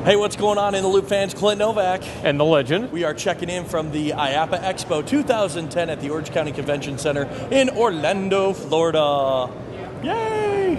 Hey, what's going on in the Loop fans? Clint Novak. And the legend. We are checking in from the IAAPA Expo 2010 at the Orange County Convention Center in Orlando, Florida. Yay!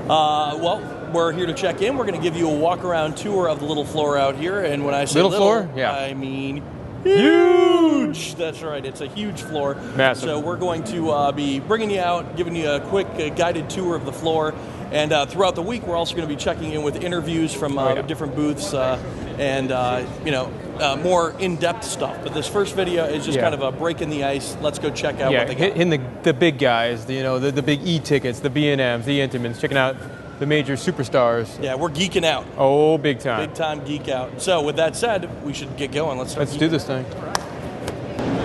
Well, we're here to check in. We're going to give you a walk-around tour of the little floor out here. And when I say little floor? Yeah. I mean huge! That's right, it's a huge floor. Massive. So we're going to be bringing you out, giving you a quick guided tour of the floor. And throughout the week, we're also going to be checking in with interviews from different booths and more in-depth stuff. But this first video is just kind of a break in the ice. Let's go check out what they got. Hitting the big guys, the big E-tickets, the B&Ms, the Intimans, checking out the major superstars. Yeah, we're geeking out. Oh, big time. Big time geek out. So with that said, we should get going. Let's do this thing.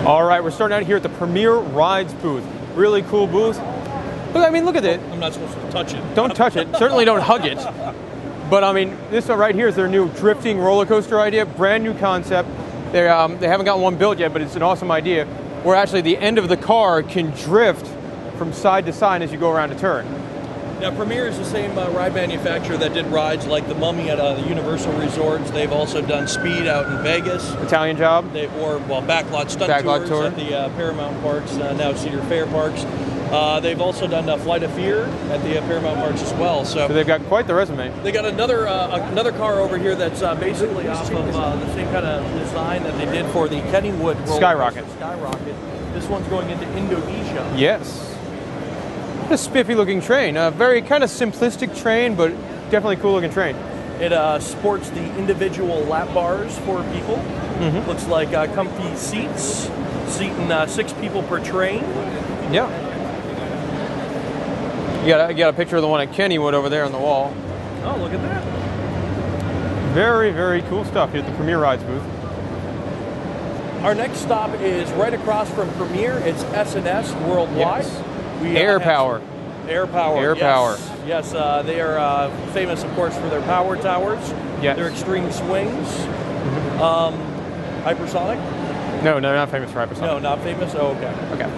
All right, we're starting out here at the Premier Rides booth. Really cool booth. Look, I mean, look at it. I'm not supposed to touch it. Don't touch it. Certainly don't hug it. But I mean, this one right here is their new drifting roller coaster idea. Brand new concept. They haven't got one built yet, but it's an awesome idea. Where actually the end of the car can drift from side to side as you go around a turn. Now, Premier is the same ride manufacturer that did rides like the Mummy at the Universal Resorts. They've also done Speed out in Vegas. Italian Job. Backlot Stunt Tours at the Paramount Parks, now Cedar Fair Parks. They've also done Flight of Fear at the Paramount Parks as well. So they've got quite the resume. They got another car over here that's basically off of the same kind of design that they did for the Kennywood Skyrocket. This one's going into Indonesia. Yes. A spiffy looking train. A very kind of simplistic train, but definitely cool looking train. It sports the individual lap bars for people. Mm-hmm. Looks like comfy seats, seating 6 people per train. Yeah. You got a picture of the one at Kennywood over there on the wall. Oh, look at that. Very, very cool stuff here at the Premier Rides booth. Our next stop is right across from Premier. It's S&S Worldwide. Yes. Air Power. Air Power. Yes, they are famous, of course, for their power towers. Yes. Their extreme swings. Mm-hmm. Hypersonic? No, not famous for hypersonic. No, not famous? Oh, okay. Okay.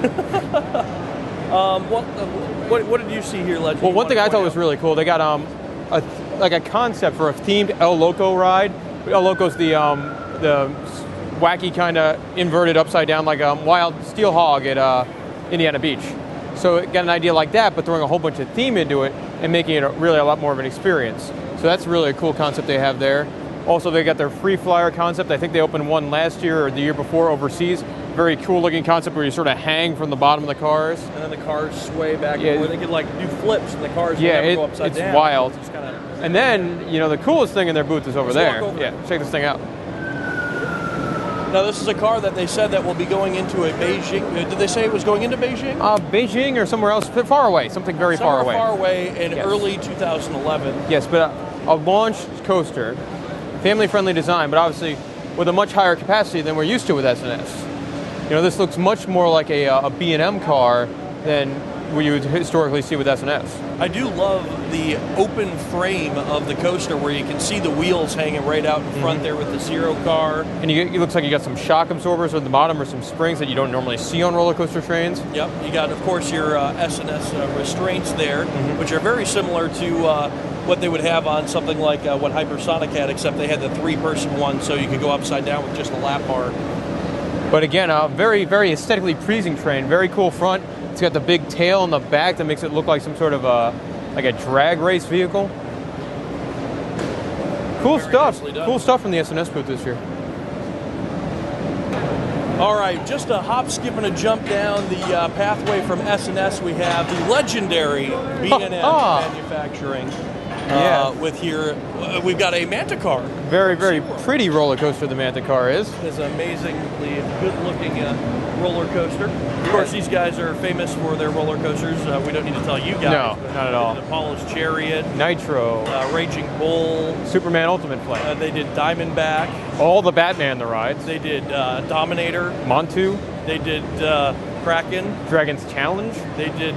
What did you see here, Legend? Well, one thing I thought was really cool, they got a concept for a themed El Loco ride. El Loco's the wacky kind of inverted upside down like a wild steel hog at Indiana Beach. So it got an idea like that, but throwing a whole bunch of theme into it and making it really a lot more of an experience. So that's really a cool concept they have there. Also, they got their free flyer concept. I think they opened one last year or the year before overseas. Very cool looking concept where you sort of hang from the bottom of the cars. And then the cars sway back and forth. They can like do flips and the cars never go upside down. It's wild. And then, the coolest thing in their booth is over there. Check this thing out. Now, this is a car that they said that will be going into a Beijing. Did they say it was going into Beijing? Beijing or somewhere else, far away. Something very far away. Far away in early 2011. Yes, but a launch coaster, family-friendly design, but obviously with a much higher capacity than we're used to with S&S. This looks much more like a B&M car than what you would historically see with S&S. I do love the open frame of the coaster where you can see the wheels hanging right out in front there with the Zero car. And it looks like you got some shock absorbers at the bottom or some springs that you don't normally see on roller coaster trains. Yep, you got, of course, your S&S restraints there, which are very similar to what they would have on something like what Hypersonic had, except they had the 3-person one, so you could go upside down with just a lap bar. But again, a very, very aesthetically pleasing train. Very cool front. It's got the big tail in the back that makes it look like some sort of like a drag race vehicle. Cool stuff. Cool stuff from the S&S booth this year. All right, just a hop, skip, and a jump down the pathway from S&S. We have the legendary B&M Manufacturing. With here, we've got a Manta car. Very, very pretty roller coaster the Manta car is. It's an amazingly good-looking roller coaster. Of course, these guys are famous for their roller coasters. We don't need to tell you guys. No, not at all. Apollo's Chariot. Nitro. Raging Bull. Superman Ultimate Flight. They did Diamondback. All the Batman the rides. They did Dominator. Montu. They did Kraken. Dragon's Challenge. They did...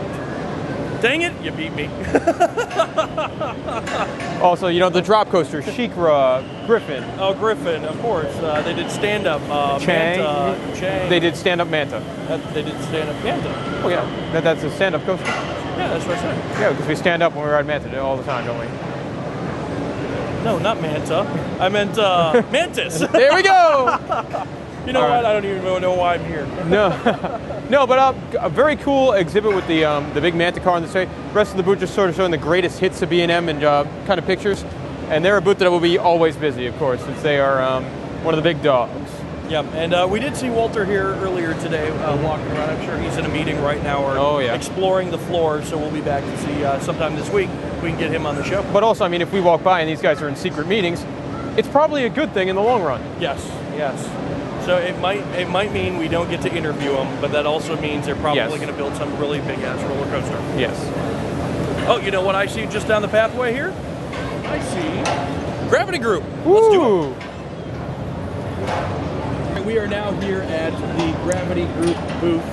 Dang it, you beat me. Also, the drop coaster, Sheikra, Griffin. Oh, Griffin, of course. They did stand-up Chang. Manta. Chang. They did stand-up Manta. They did stand-up Manta. Oh, yeah. That's a stand-up coaster. Yeah, that's what I said. Yeah, because we stand up when we ride Manta all the time, don't we? No, not Manta. I meant Mantis. There we go. You know what? I don't even know why I'm here. No, no, but a very cool exhibit with the big Manta car on the side. The rest of the booth just sort of showing the greatest hits of B&M and kind of pictures. And they're a booth that will be always busy, of course, since they are one of the big dogs. Yeah, and we did see Walter here earlier today walking around. I'm sure he's in a meeting right now or exploring the floor, so we'll be back to see sometime this week if we can get him on the show. But also, I mean, if we walk by and these guys are in secret meetings, it's probably a good thing in the long run. Yes, yes. So it might mean we don't get to interview them, but that also means they're probably going to build some really big-ass roller coaster. Yes. Oh, you know what I see just down the pathway here? I see Gravity Group. Woo. Let's do it. We are now here at the Gravity Group booth.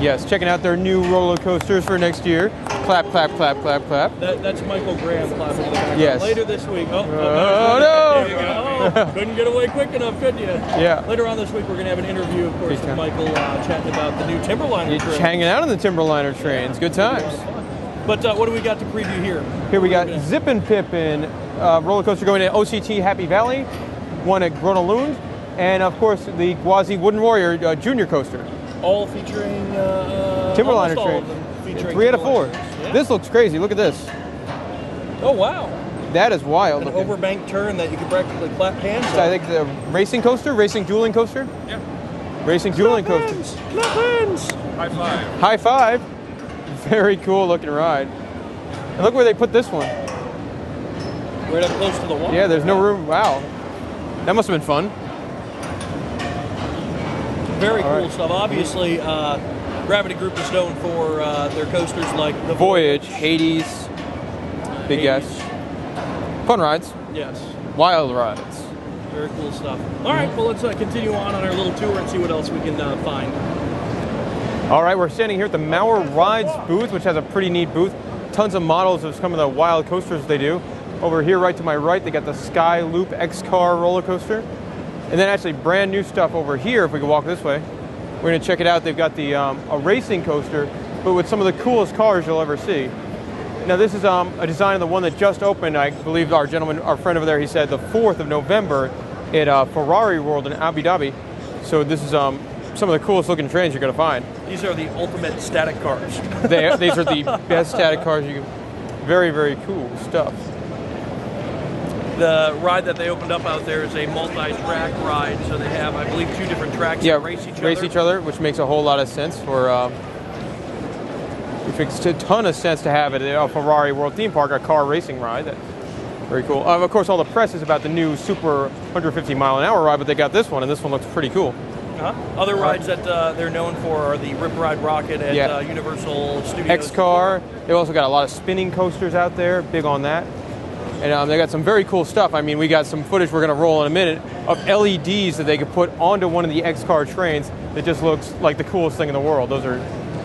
Yes, checking out their new roller coasters for next year. Clap, clap, clap, clap, clap. That's Michael Graham clapping in the background. Yes. Later this week. No! There you go. Oh, couldn't get away quick enough, could you? Yeah. Later on this week, we're going to have an interview, of course, with Michael chatting about the new Timberliner trains. Hanging out on the Timberliner trains. Good times. But what do we got to preview here? Here we got Zippin' Pippin roller coaster going to OCT Happy Valley, one at Gronalund, and of course the Gwazi Wooden Warrior Junior coaster. All featuring Timberliner trains. 3 out of 4. Yeah. This looks crazy. Look at this. Oh wow. That is wild. An overbanked turn that you can practically clap hands on. So I think the racing coaster, racing dueling coaster. Yeah. Racing dueling coaster. Clap hands. High five. High five. Very cool looking ride. And look where they put this one. Right up close to the wall. Yeah, there's no room. Wow. That must have been fun. Very cool stuff. Obviously, Gravity Group is known for their coasters like the Voyage, Hades, big yes. Fun rides. Yes. Wild rides. Very cool stuff. All right, well, let's continue on our little tour and see what else we can find. All right, we're standing here at the Mauer Rides booth, which has a pretty neat booth. Tons of models of some of the wild coasters they do. Over here, right to my right, they got the Sky Loop X-Car roller coaster. And then actually brand new stuff over here, if we can walk this way. We're gonna check it out. They've got the a racing coaster, but with some of the coolest cars you'll ever see. Now this is a design of the one that just opened. I believe our friend over there, he said the 4th of November at Ferrari World in Abu Dhabi. So this is some of the coolest looking trains you're gonna find. These are the ultimate static cars. These are the best static cars you can. Very, very cool stuff. The ride that they opened up out there is a multi-track ride, so they have, I believe, 2 different tracks that race each other. Which makes a whole lot of sense for. Which makes a ton of sense to have at a Ferrari World Theme Park, a car racing ride. That's very cool. Of course, all the press is about the new Super 150-mile-an-hour ride, but they got this one, and this one looks pretty cool. Other rides that they're known for are the Rip Ride Rocket at Universal Studios. X-Car. They've also got a lot of spinning coasters out there, big on that. And they got some very cool stuff. I mean, we got some footage we're going to roll in a minute of LEDs that they could put onto one of the X-Car trains that just looks like the coolest thing in the world. Those are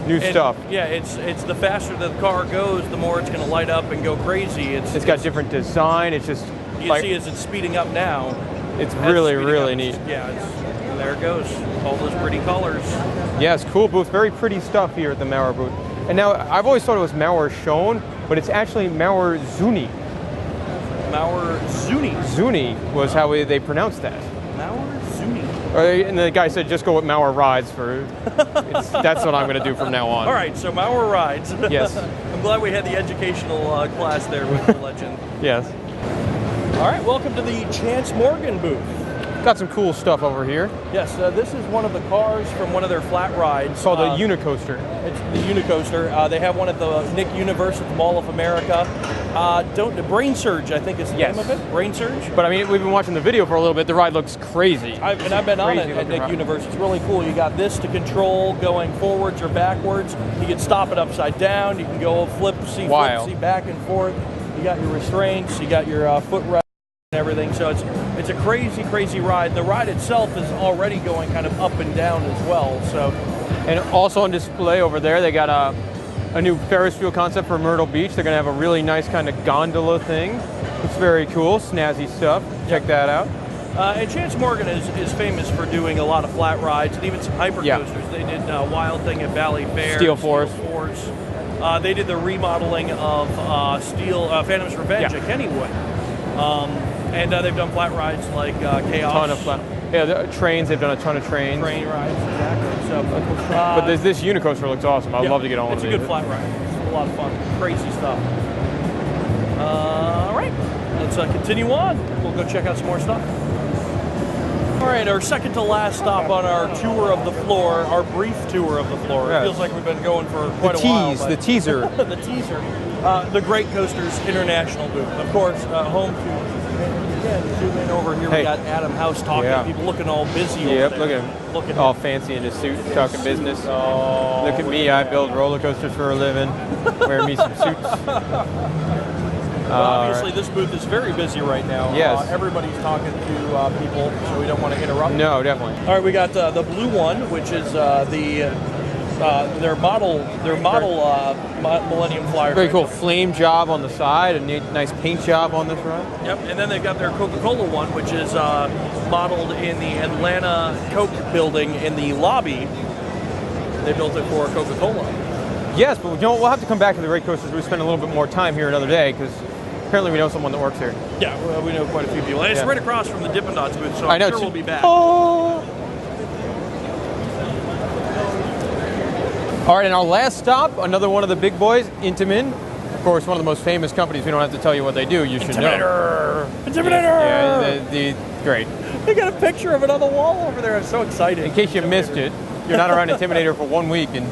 new stuff. Yeah, it's the faster the car goes, the more it's going to light up and go crazy. It's got different design. It's just you can see as it's speeding up now. It's really neat. Yeah, and there it goes. All those pretty colors. Yes, cool booth. Very pretty stuff here at the Mauer booth. And now I've always thought it was Mauer Schoen, but it's actually Mauer Zuni. Mauer Zuni. Zuni was how they pronounced that. Mauer Zuni. And the guy said, just go with Mauer Rides for. That's what I'm going to do from now on. All right, so Mauer Rides. Yes. I'm glad we had the educational class there with the legend. Yes. All right, welcome to the Chance Morgan booth. Got some cool stuff over here. Yes, this is one of the cars from one of their flat rides. Called the Unicoaster. It's the Unicoaster. They have one at the Nick Universe at the Mall of America. Brain Surge, I think is the name of it. Brain Surge. But I mean, we've been watching the video for a little bit. The ride looks crazy. I've been on it at Nick Universe. It's really cool. You got this to control going forwards or backwards. You can stop it upside down. You can go flip, see back and forth. You got your restraints. You got your footrest and everything. So it's a crazy ride. The ride itself is already going kind of up and down as well. So, and also on display over there, they got a new Ferris wheel concept for Myrtle Beach. They're going to have a really nice kind of gondola thing. It's very cool, snazzy stuff. Check that out. And Chance Morgan is famous for doing a lot of flat rides and even some hypercoasters. They did Wild Thing at Valley Fair. Steel Force. They did the remodeling of Phantom's Revenge at Kennywood. And they've done flat rides like Chaos. Ton of flat. Yeah, trains. They've done a ton of trains. Train rides, exactly. So, but this Unicoaster looks awesome. I'd love to get on one of these. It's a good flat ride. It's a lot of fun. Crazy stuff. All right, let's continue on. We'll go check out some more stuff. All right, our second to last stop on our tour of the floor, our brief tour of the floor. Yes. It feels like we've been going for quite a while. The teaser. The teaser. The Great Coasters International booth. Of course, home to... Again, zoom in over here. We got Adam House talking. People looking all busy over there. Look at him. All fancy in his suit, talking business. Oh, look at me. I build roller coasters for a living. Wearing me some suits. Well, obviously, this booth is very busy right now. Yes. Everybody's talking to people, so we don't want to interrupt. No, definitely. All right, we got the blue one, which is their model Millennium Flyer. Very cool flame job on the side, a nice paint job on this ride. Yep, and then they've got their Coca-Cola one, which is modeled in the Atlanta Coke building in the lobby. They built it for Coca-Cola. Yes, but we'll have to come back to the Great Coasters. We spend a little bit more time here another day because apparently we know someone that works here. Yeah, well, we know quite a few people. And it's right across from the Dippin' Dots booth, so I'm sure we'll be back. Oh. All right, and our last stop, another one of the big boys, Intamin. Of course, one of the most famous companies. We don't have to tell you what they do. You should know. Intimidator! Yeah, great. They got a picture of it on the wall over there. I'm so excited. In case you missed it, you're not around Intimidator for 1 week, and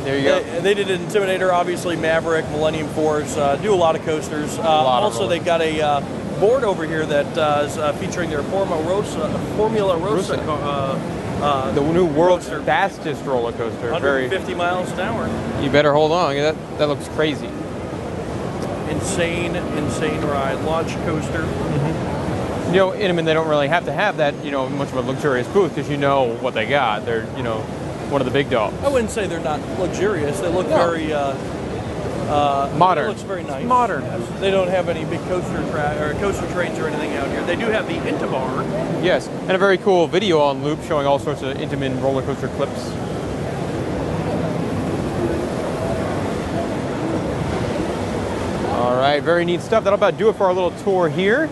there you go. They did Intimidator, obviously, Maverick, Millennium Force, do a lot of coasters. Also, they've got a board over here that is featuring their Formula Rosa. The new world's fastest roller coaster. 150 miles an hour. You better hold on. That looks crazy. Insane ride. Launch coaster. Mm-hmm. You know, Intamin, they don't really have to have that, much of a luxurious booth because you know what they got. They're, one of the big dogs. I wouldn't say they're not luxurious. They look very... modern. It looks very nice. Modern. Yes. They don't have any big coaster trains or anything out here. They do have the Intabar. Yes, and a very cool video on loop showing all sorts of Intamin roller coaster clips. All right, very neat stuff. That'll about do it for our little tour here.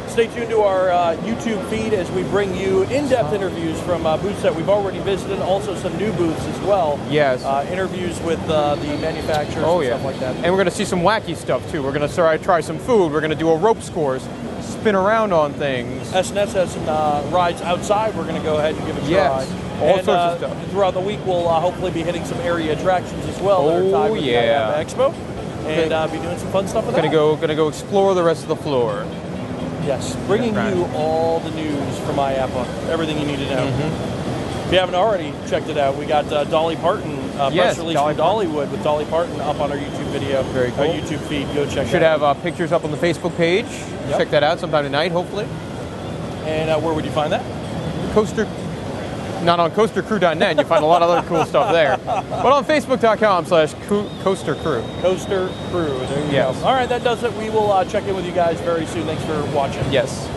Stay tuned to our YouTube feed as we bring you in-depth interviews from booths that we've already visited, also some new booths as well. Yes. Interviews with the manufacturers and stuff like that. And we're going to see some wacky stuff, too. We're going to try some food. We're going to do a ropes course, spin around on things. S&S has some rides outside. We're going to go ahead and give it a try. All sorts of stuff. Throughout the week, we'll hopefully be hitting some area attractions as well that are tied with the IAAPA Expo. And be doing some fun stuff with that. Gonna go explore the rest of the floor. Yes, bringing you all the news from IAAPA, everything you need to know. Mm-hmm. If you haven't already checked it out, we got Dolly Parton, press release from Dollywood with Dolly Parton up on our YouTube video, very cool. Our YouTube feed. Go check it out. Should have pictures up on the Facebook page. Yep. Check that out sometime tonight, hopefully. And where would you find that? Not on coastercrew.net. You find a lot of other cool stuff there. But on facebook.com/coastercrew. Coaster Crew. There you go. All right, that does it. We will check in with you guys very soon. Thanks for watching. Yes.